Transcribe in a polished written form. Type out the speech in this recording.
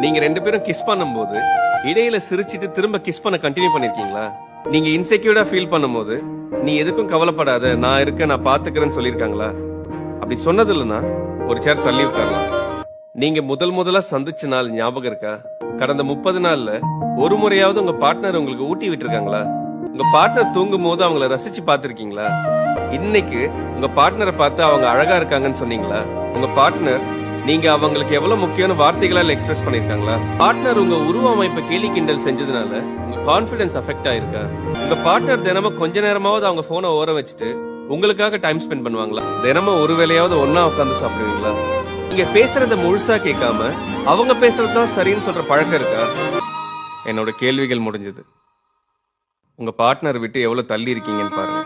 நீங்க ரெண்டு பேரும் கிஸ் பண்ணும்போது இடையில சிரிச்சிட்டு திரும்ப கிஸ் பண்ண கண்டினியூ பண்ணிருக்கீங்களா? நீங்க இன்செக்யூர்டா ஃபீல் பண்ணும்போது நீ எதுக்கும் கவலைப்படாத, நான் இருக்கேன், நான் பாத்துக்கிறேன்னு சொல்லிருக்காங்களா? அப்படி சொன்னது இல்லைன்னா ஒரு சேர் தள்ளி உட்காரலாம். நீங்க முதலா சந்திச்ச நாள் ஞாபகம் இருக்கா? கடந்த 30 நாள்ல ஒரு முறையாவது உங்க பார்ட்னர் உங்களுக்கு ஊட்டி விட்டுருக்காங்களா? உங்க பார்ட்னர் தூங்கும் போது அவங்கள ரசிச்சு பாத்திருக்கீங்களா? இன்னைக்கு உங்க பார்ட்னரை பார்த்து அவங்க அழகா இருக்காங்கன்னு சொன்னீங்களா? உங்க பார்ட்னர் நீங்க அவங்களுக்கு எவ்வளவு முக்கியமான வார்த்தைகளால எக்ஸ்பிரஸ் பண்ணிருக்காங்களா? பார்ட்னர் உங்க உருவ அமைப்பை கேலி கிண்டல் செஞ்சதுனால உங்க கான்பிடன்ஸ் அஃபெக்ட் ஆயிருக்கா? உங்க பார்ட்னர் தினமும் கொஞ்ச நேரமாவது அவங்க போனை ஓர வச்சுட்டு உங்களுக்காக டைம் ஸ்பெண்ட் பண்ணுவாங்களா? தினமும் ஒரு வேளையாவது ஒன்னா உட்காந்து சாப்பிடுவீங்களா? நீங்க பேசுறத முழுசா கேட்காம அவங்க பேசுறதுதான் சரின்னு சொல்ற பழக்கம் இருக்கா? என்னோட கேள்விகள் முடிஞ்சது. உங்க பார்ட்னர் விட்டு எவ்வளவு தள்ளி இருக்கீங்கன்னு பாருங்க.